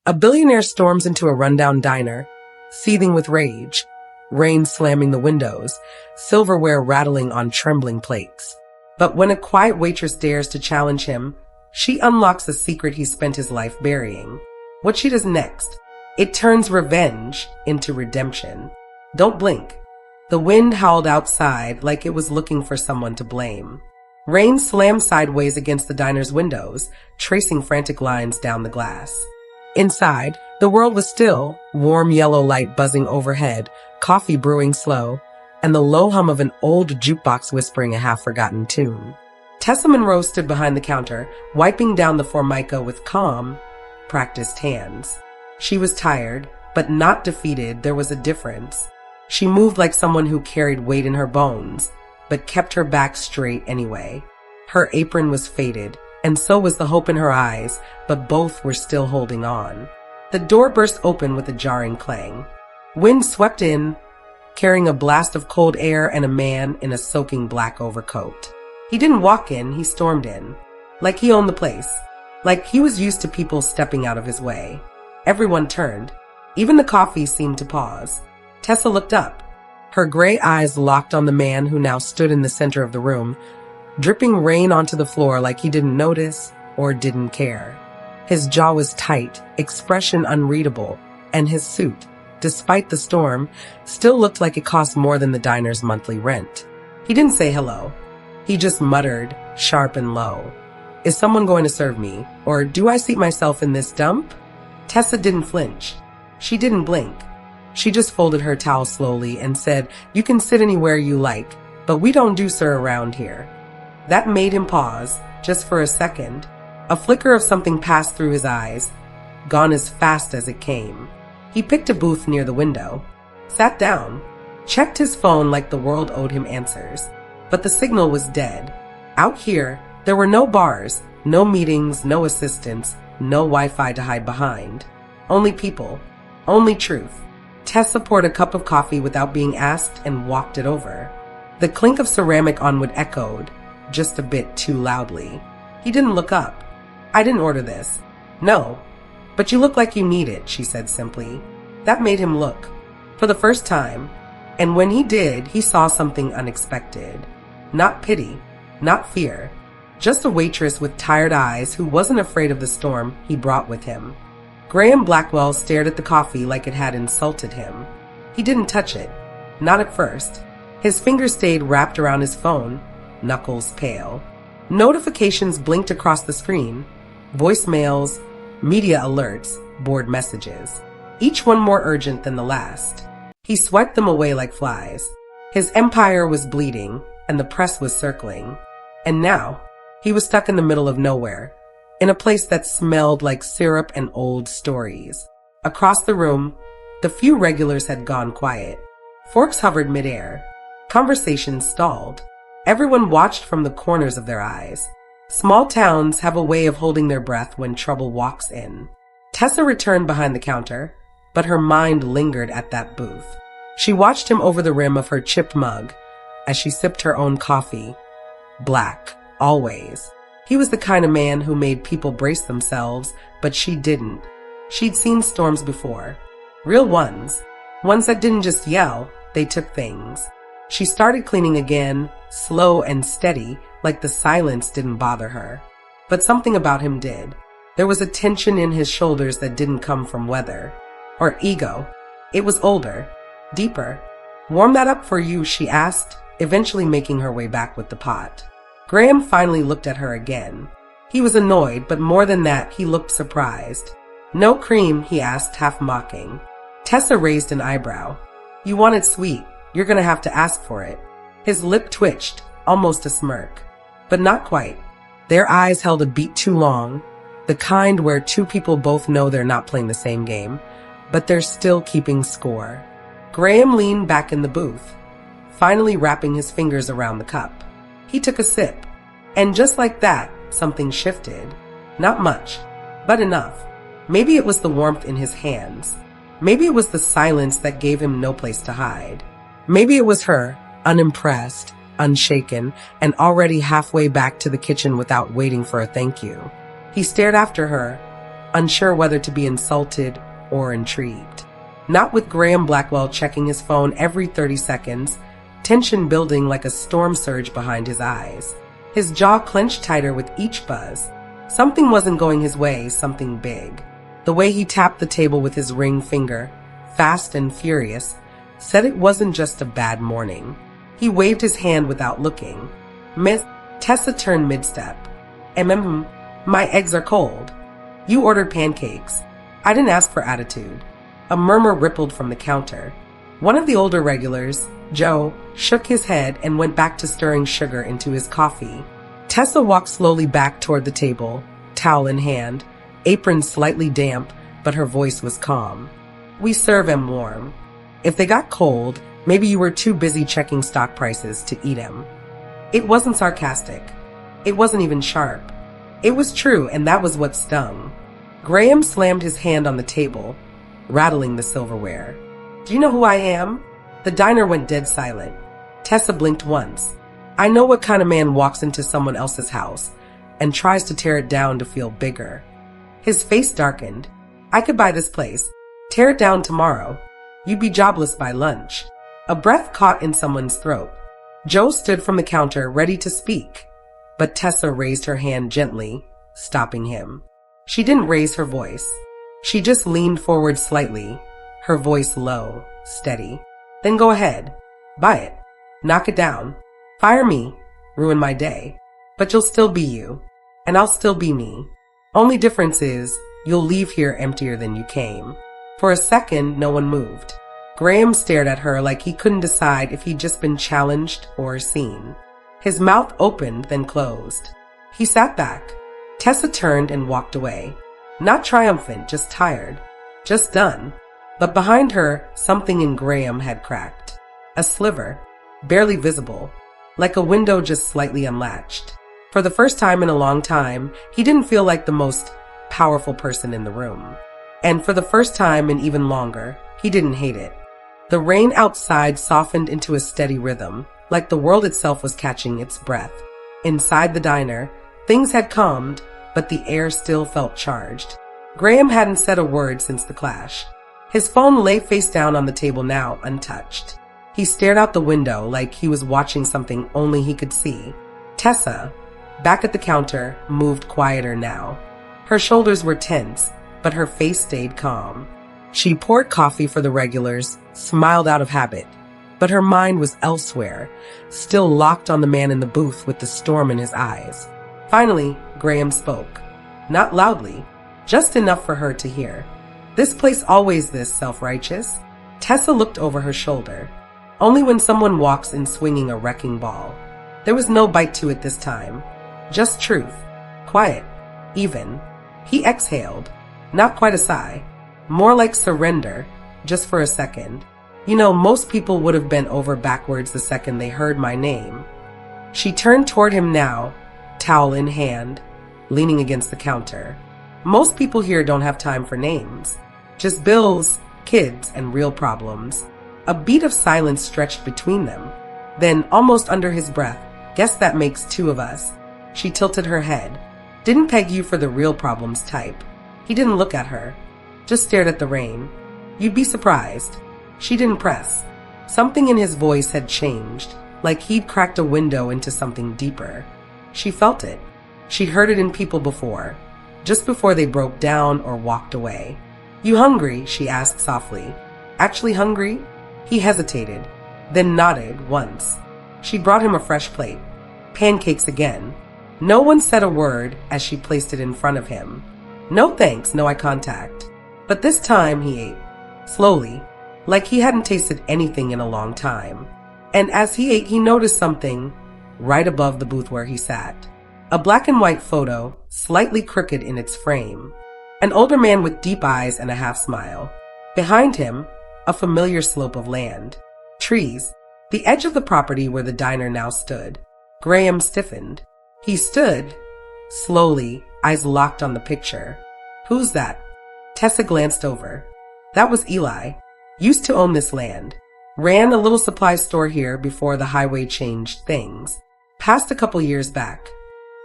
A billionaire storms into a rundown diner, seething with rage, rain slamming the windows, silverware rattling on trembling plates. But when a quiet waitress dares to challenge him, she unlocks a secret he spent his life burying. What she does next, it turns revenge into redemption. Don't blink. The wind howled outside like it was looking for someone to blame. Rain slammed sideways against the diner's windows, tracing frantic lines down the glass. Inside, the world was still, warm yellow light buzzing overhead, coffee brewing slow, and the low hum of an old jukebox whispering a half-forgotten tune. Tessa Monroe stood behind the counter, wiping down the formica with calm, practiced hands. She was tired, but not defeated. There was a difference. She moved like someone who carried weight in her bones, but kept her back straight anyway. Her apron was faded, and so was the hope in her eyes, but both were still holding on. The door burst open with a jarring clang. Wind swept in, carrying a blast of cold air and a man in a soaking black overcoat. He didn't walk in, he stormed in. Like he owned the place. Like he was used to people stepping out of his way. Everyone turned. Even the coffee seemed to pause. Tessa looked up. Her gray eyes locked on the man who now stood in the center of the room, dripping rain onto the floor like he didn't notice or didn't care. His jaw was tight, expression unreadable, and his suit, despite the storm, still looked like it cost more than the diner's monthly rent. He didn't say hello. He just muttered, sharp and low, "Is someone going to serve me, or do I seat myself in this dump?" Tessa didn't flinch. She didn't blink. She just folded her towel slowly and said, "You can sit anywhere you like, but we don't do sir around here." That made him pause, just for a second. A flicker of something passed through his eyes, gone as fast as it came. He picked a booth near the window, sat down, checked his phone like the world owed him answers. But the signal was dead. Out here, there were no bars, no meetings, no assistants, no Wi-Fi to hide behind. Only people, only truth. Tessa poured a cup of coffee without being asked and walked it over. The clink of ceramic on wood echoed, just a bit too loudly. He didn't look up. "I didn't order this." "No, but you look like you need it," she said simply. That made him look, for the first time, and when he did, he saw something unexpected. Not pity, not fear, just a waitress with tired eyes who wasn't afraid of the storm he brought with him. Graham Blackwell stared at the coffee like it had insulted him. He didn't touch it, not at first. His fingers stayed wrapped around his phone, knuckles pale. Notifications blinked across the screen. Voicemails, media alerts, board messages. Each one more urgent than the last. He swiped them away like flies. His empire was bleeding, and the press was circling. And now, he was stuck in the middle of nowhere, in a place that smelled like syrup and old stories. Across the room, the few regulars had gone quiet. Forks hovered midair. Conversations stalled. Everyone watched from the corners of their eyes. Small towns have a way of holding their breath when trouble walks in. Tessa returned behind the counter, but her mind lingered at that booth. She watched him over the rim of her chipped mug as she sipped her own coffee. Black, always. He was the kind of man who made people brace themselves, but she didn't. She'd seen storms before. Real ones. Ones that didn't just yell, they took things. She started cleaning again, slow and steady, like the silence didn't bother her. But something about him did. There was a tension in his shoulders that didn't come from weather. Or ego. It was older. Deeper. "Warm that up for you," she asked, eventually making her way back with the pot. Graham finally looked at her again. He was annoyed, but more than that, he looked surprised. "No cream?" he asked, half mocking. Tessa raised an eyebrow. "You want it sweet. You're gonna have to ask for it." His lip twitched, almost a smirk. But not quite. Their eyes held a beat too long, the kind where two people both know they're not playing the same game, but they're still keeping score. Graham leaned back in the booth, finally wrapping his fingers around the cup. He took a sip, and just like that, something shifted. Not much, but enough. Maybe it was the warmth in his hands. Maybe it was the silence that gave him no place to hide. Maybe it was her, unimpressed, unshaken, and already halfway back to the kitchen without waiting for a thank you. He stared after her, unsure whether to be insulted or intrigued. Not with Graham Blackwell checking his phone every 30 seconds, tension building like a storm surge behind his eyes. His jaw clenched tighter with each buzz. Something wasn't going his way, something big. The way he tapped the table with his ring finger, fast and furious, said it wasn't just a bad morning. He waved his hand without looking. Miss Tessa turned mid-step. My eggs are cold. You ordered pancakes. I didn't ask for attitude. A murmur rippled from the counter. One of the older regulars, Joe, shook his head and went back to stirring sugar into his coffee. Tessa walked slowly back toward the table, towel in hand, apron slightly damp, but her voice was calm. We serve 'em warm. If they got cold, maybe you were too busy checking stock prices to eat 'em. It wasn't sarcastic. It wasn't even sharp. It was true, and that was what stung. Graham slammed his hand on the table, rattling the silverware. Do you know who I am? The diner went dead silent. Tessa blinked once. I know what kind of man walks into someone else's house and tries to tear it down to feel bigger. His face darkened. I could buy this place, tear it down tomorrow. You'd be jobless by lunch. A breath caught in someone's throat. Joe stood from the counter, ready to speak, but Tessa raised her hand gently, stopping him. She didn't raise her voice. She just leaned forward slightly, her voice low, steady. Then go ahead. Buy it. Knock it down. Fire me. Ruin my day. But you'll still be you. And I'll still be me. Only difference is, you'll leave here emptier than you came. For a second, no one moved. Graham stared at her like he couldn't decide if he'd just been challenged or seen. His mouth opened, then closed. He sat back. Tessa turned and walked away. Not triumphant, just tired. Just done. But behind her, something in Graham had cracked. A sliver, barely visible, like a window just slightly unlatched. For the first time in a long time, he didn't feel like the most powerful person in the room. And for the first time in even longer, he didn't hate it. The rain outside softened into a steady rhythm, like the world itself was catching its breath. Inside the diner, things had calmed, but the air still felt charged. Graham hadn't said a word since the clash. His phone lay face down on the table now, untouched. He stared out the window like he was watching something only he could see. Tessa, back at the counter, moved quieter now. Her shoulders were tense, but her face stayed calm. She poured coffee for the regulars, smiled out of habit, but her mind was elsewhere, still locked on the man in the booth with the storm in his eyes. Finally, Graham spoke. Not loudly, just enough for her to hear. This place always this self-righteous? Tessa looked over her shoulder. Only when someone walks in swinging a wrecking ball. There was no bite to it this time. Just truth. Quiet. Even. He exhaled. Not quite a sigh. More like surrender, just for a second. You know, most people would have bent over backwards the second they heard my name. She turned toward him now, towel in hand, leaning against the counter. Most people here don't have time for names. Just bills, kids, and real problems. A beat of silence stretched between them. Then, almost under his breath, guess that makes two of us. She tilted her head. Didn't peg you for the real problems type. He didn't look at her. Just stared at the rain. You'd be surprised. She didn't press. Something in his voice had changed, like he'd cracked a window into something deeper. She felt it. She'd heard it in people before, just before they broke down or walked away. You hungry? She asked softly. Actually hungry? He hesitated, then nodded once. She brought him a fresh plate. Pancakes again. No one said a word as she placed it in front of him. No thanks, no eye contact. But this time he ate. Slowly, like he hadn't tasted anything in a long time. And as he ate, he noticed something right above the booth where he sat. A black and white photo, slightly crooked in its frame. An older man with deep eyes and a half smile. Behind him, a familiar slope of land. Trees. The edge of the property where the diner now stood. Graham stiffened. He stood, slowly, eyes locked on the picture. Who's that? Tessa glanced over. That was Eli. Used to own this land. Ran a little supply store here before the highway changed things. Passed a couple years back.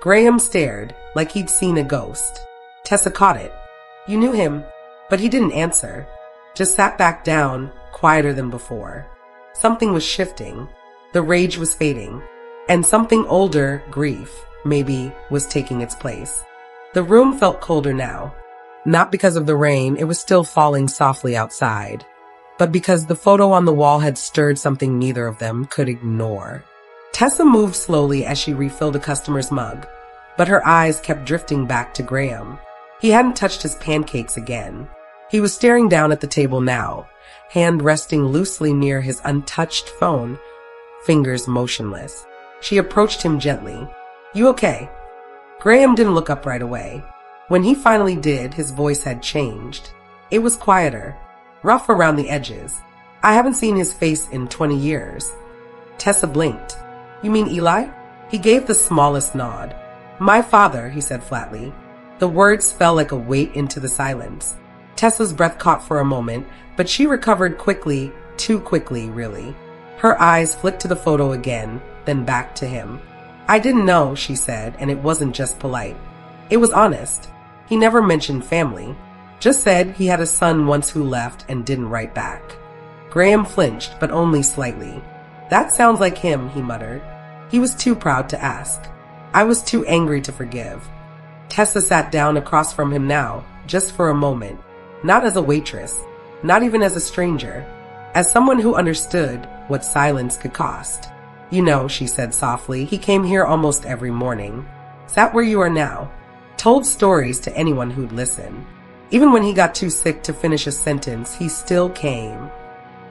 Graham stared, like he'd seen a ghost. Tessa caught it. You knew him, but he didn't answer. Just sat back down, quieter than before. Something was shifting. The rage was fading. And something older, grief, maybe, was taking its place. The room felt colder now. Not because of the rain, it was still falling softly outside, but because the photo on the wall had stirred something neither of them could ignore. Tessa moved slowly as she refilled a customer's mug, but her eyes kept drifting back to Graham. He hadn't touched his pancakes again. He was staring down at the table now, hand resting loosely near his untouched phone, fingers motionless. She approached him gently. "You okay?" Graham didn't look up right away. When he finally did, his voice had changed. It was quieter, rough around the edges. "I haven't seen his face in 20 years. Tessa blinked. "You mean Eli?" He gave the smallest nod. "My father," he said flatly. The words fell like a weight into the silence. Tessa's breath caught for a moment, but she recovered quickly, too quickly, really. Her eyes flicked to the photo again, then back to him. "I didn't know," she said, and it wasn't just polite. It was honest. He never mentioned family. Just said he had a son once who left and didn't write back. Graham flinched, but only slightly. "That sounds like him," he muttered. He was too proud to ask. "I was too angry to forgive." Tessa sat down across from him now, just for a moment. Not as a waitress, not even as a stranger, as someone who understood what silence could cost. "You know," she said softly, "he came here almost every morning. Sat where you are now. Told stories to anyone who'd listen. Even when he got too sick to finish a sentence, he still came."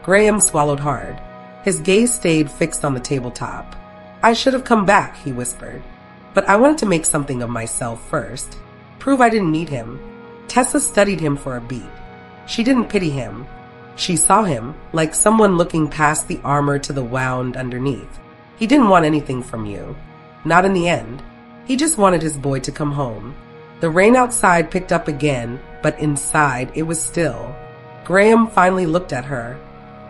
Graham swallowed hard. His gaze stayed fixed on the tabletop. "I should have come back," he whispered. "But I wanted to make something of myself first. Prove I didn't need him." Tessa studied him for a beat. She didn't pity him. She saw him like someone looking past the armor to the wound underneath. He didn't want anything from you. Not in the end. He just wanted his boy to come home. The rain outside picked up again, but inside it was still. Graham finally looked at her.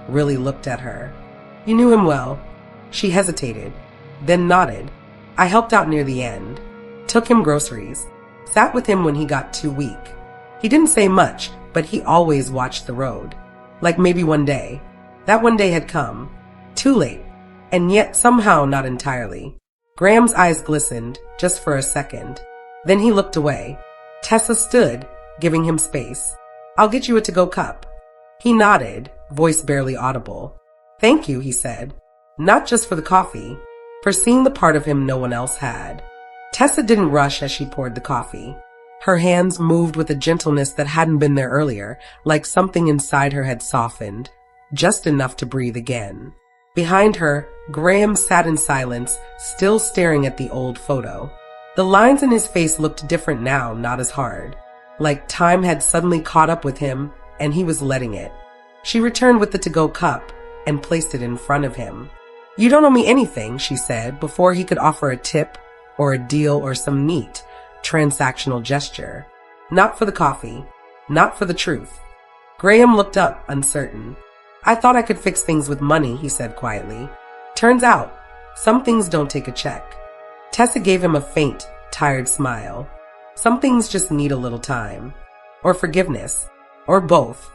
Really looked at her. "You knew him well." She hesitated, then nodded. "I helped out near the end. Took him groceries. Sat with him when he got too weak. He didn't say much, but he always watched the road. Like maybe one day. That one day had come. Too late. And yet somehow not entirely." Graham's eyes glistened, just for a second. Then he looked away. Tessa stood, giving him space. "I'll get you a to-go cup." He nodded, voice barely audible. "Thank you," he said. Not just for the coffee, for seeing the part of him no one else had. Tessa didn't rush as she poured the coffee. Her hands moved with a gentleness that hadn't been there earlier, like something inside her had softened, just enough to breathe again. Behind her, Graham sat in silence, still staring at the old photo. The lines in his face looked different now, not as hard. Like time had suddenly caught up with him, and he was letting it. She returned with the to-go cup and placed it in front of him. "You don't owe me anything," she said, before he could offer a tip or a deal or some neat, transactional gesture. "Not for the coffee. Not for the truth." Graham looked up, uncertain. "I thought I could fix things with money," he said quietly. "Turns out, some things don't take a check." Tessa gave him a faint, tired smile. "Some things just need a little time. Or forgiveness. Or both."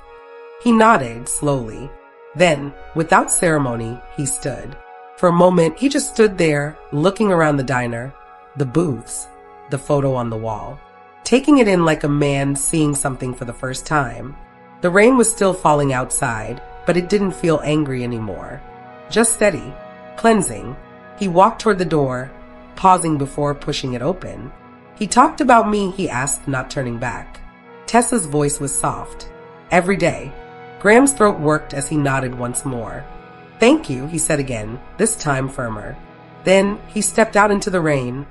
He nodded, slowly. Then, without ceremony, he stood. For a moment, he just stood there, looking around the diner, the booths, the photo on the wall, taking it in like a man seeing something for the first time. The rain was still falling outside, but it didn't feel angry anymore. Just steady, cleansing. He walked toward the door, pausing before pushing it open. "He talked about me," he asked, not turning back. Tessa's voice was soft. "Every day." Graham's throat worked as he nodded once more. "Thank you," he said again, this time firmer. Then he stepped out into the rain,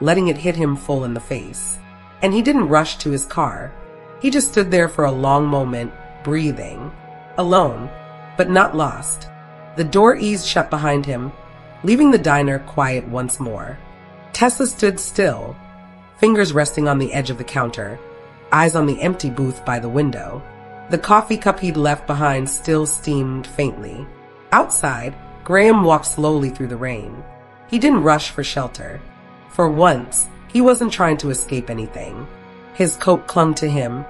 letting it hit him full in the face. And he didn't rush to his car. He just stood there for a long moment, breathing. Alone, but not lost. The door eased shut behind him, leaving the diner quiet once more. Tessa stood still, fingers resting on the edge of the counter, eyes on the empty booth by the window. The coffee cup he'd left behind still steamed faintly. Outside, Graham walked slowly through the rain. He didn't rush for shelter. For once, he wasn't trying to escape anything. His coat clung to him,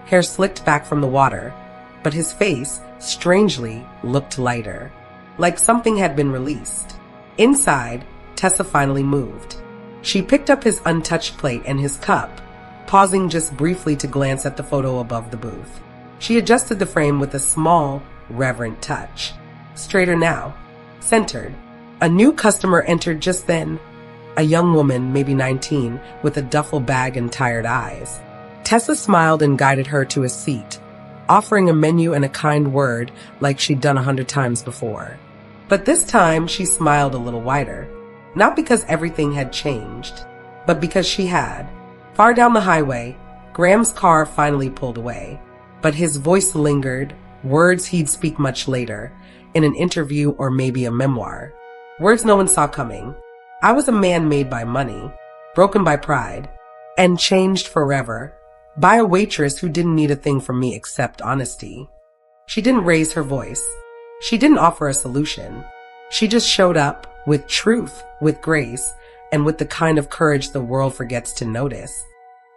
hair slicked back from the water, but his face, strangely, looked lighter, like something had been released. Inside, Tessa finally moved. She picked up his untouched plate and his cup, pausing just briefly to glance at the photo above the booth. She adjusted the frame with a small, reverent touch. Straighter now. Centered. A new customer entered just then. A young woman, maybe 19, with a duffel bag and tired eyes. Tessa smiled and guided her to a seat, offering a menu and a kind word like she'd done 100 times before. But this time, she smiled a little wider. Not because everything had changed, but because she had. Far down the highway, Graham's car finally pulled away, but his voice lingered, words he'd speak much later, in an interview or maybe a memoir. Words no one saw coming. I was a man made by money, broken by pride, and changed forever by a waitress who didn't need a thing from me except honesty. She didn't raise her voice. She didn't offer a solution. She just showed up with truth, with grace, and with the kind of courage the world forgets to notice.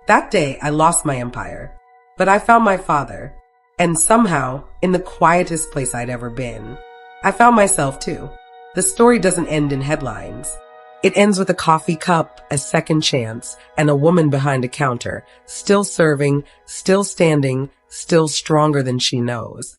That day, I lost my empire, but I found my father, and somehow, in the quietest place I'd ever been, I found myself too. The story doesn't end in headlines. It ends with a coffee cup, a second chance, and a woman behind a counter, still serving, still standing, still stronger than she knows.